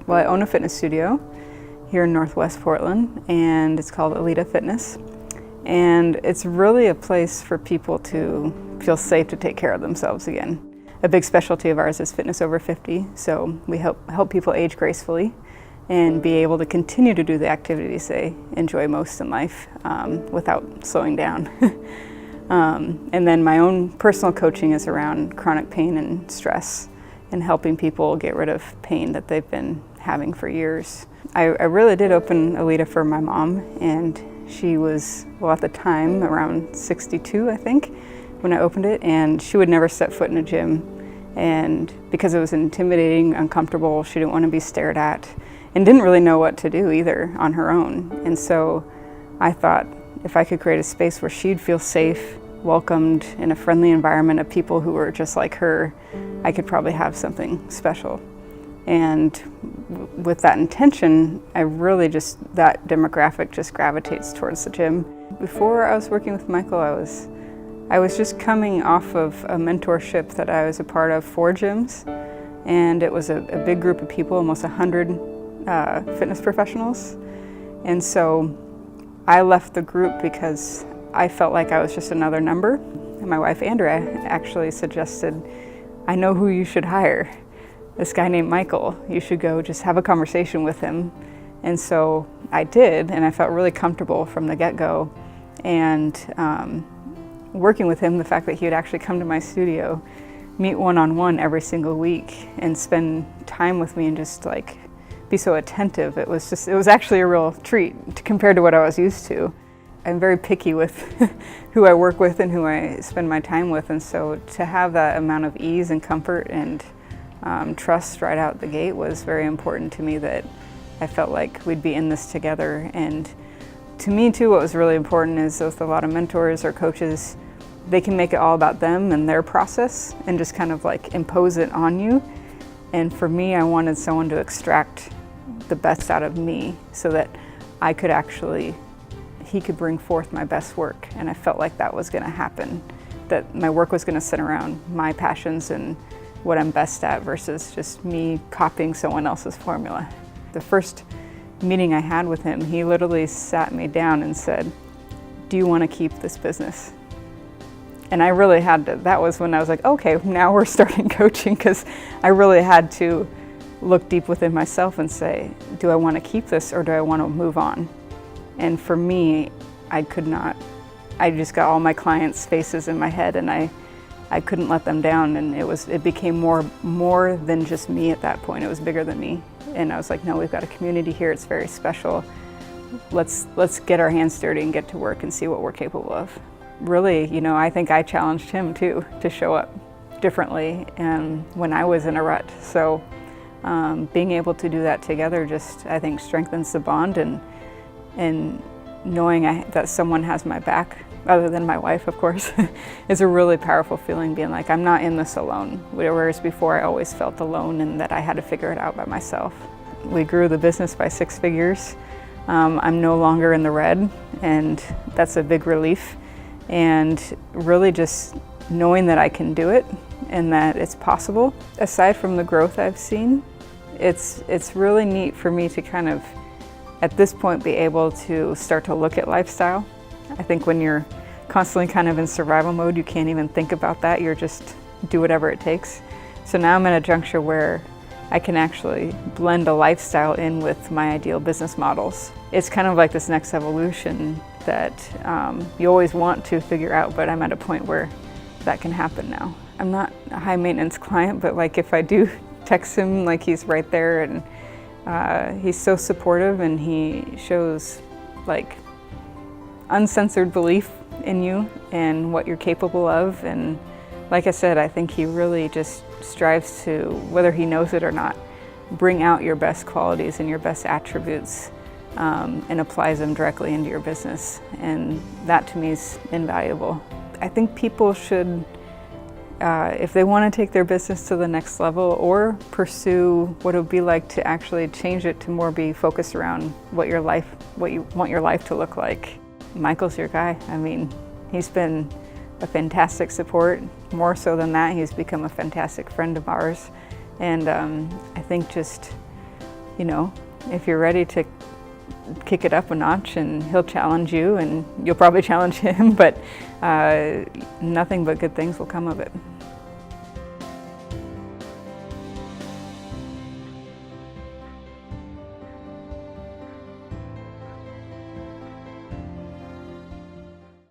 Well, I own a fitness studio here in Northwest Portland, and it's called Alita Fitness. And it's really a place for people to feel safe to take care of themselves again. A big specialty of ours is fitness over 50, so we help people age gracefully and be able to continue to do the activities they enjoy most in life without slowing down. And then my own personal coaching is around chronic pain and stress and helping people get rid of pain that they've been having for years. I really did open Alita for my mom, and she was, well, at the time, around 62, I think, when I opened it, and she would never set foot in a gym. And because it was intimidating, uncomfortable, she didn't want to be stared at, and didn't really know what to do either on her own. And so I thought if I could create a space where she'd feel safe, welcomed in a friendly environment of people who were just like her, I could probably have something special. And with that intention, that demographic just gravitates towards the gym. Before I was working with Michael, I was just coming off of a mentorship that I was a part of for gyms, and it was a big group of people, almost 100 fitness professionals. And so I left the group because I felt like I was just another number. And my wife, Andrea, actually suggested, I know who you should hire. This guy named Michael. You should go just have a conversation with him. And so I did, and I felt really comfortable from the get-go. And working with him, the fact that he would actually come to my studio, meet one-on-one every single week, and spend time with me and just like be so attentive. It was actually a real treat compared to what I was used to. I'm very picky with who I work with and who I spend my time with, and so to have that amount of ease and comfort and trust right out the gate was very important to me, that I felt like we'd be in this together. And to me too, what was really important is with a lot of mentors or coaches, they can make it all about them and their process and just kind of like impose it on you. And for me, I wanted someone to extract the best out of me so that he could bring forth my best work. And I felt like that was gonna happen, that my work was gonna center around my passions and what I'm best at versus just me copying someone else's formula. The first meeting I had with him, he literally sat me down and said, do you want to keep this business? And I really had to, that was when I was like, okay, now we're starting coaching, because I really had to look deep within myself and say, do I want to keep this or do I want to move on? And for me, I could not. I just got all my clients' faces in my head, and I couldn't let them down, and it became more than just me at that point. It was bigger than me. And I was like, no, we've got a community here, it's very special. Let's get our hands dirty and get to work and see what we're capable of. Really, I think I challenged him too to show up differently when I was in a rut. So being able to do that together just, I think, strengthens the bond, and knowing that someone has my back, other than my wife, of course, is a really powerful feeling, being like, I'm not in this alone. Whereas before I always felt alone and that I had to figure it out by myself. We grew the business by 6 figures. I'm no longer in the red, and that's a big relief. And really just knowing that I can do it and that it's possible. Aside from the growth I've seen, it's really neat for me to kind of, at this point, be able to start to look at lifestyle. I think when you're constantly kind of in survival mode, you can't even think about that. You're just do whatever it takes. So now I'm at a juncture where I can actually blend a lifestyle in with my ideal business models. It's kind of like this next evolution that you always want to figure out, but I'm at a point where that can happen now. I'm not a high maintenance client, but like if I do text him, like he's right there, and he's so supportive, and he shows like uncensored belief in you and what you're capable of. And like I said, I think he really just strives to, whether he knows it or not, bring out your best qualities and your best attributes and applies them directly into your business. And that to me is invaluable. I think people should, if they want to take their business to the next level or pursue what it would be like to actually change it to more be focused around what you want your life to look like, Michael's your guy. I mean, he's been a fantastic support. More so than that, he's become a fantastic friend of ours. And I think just, you know, if you're ready to kick it up a notch, and he'll challenge you and you'll probably challenge him, but nothing but good things will come of it.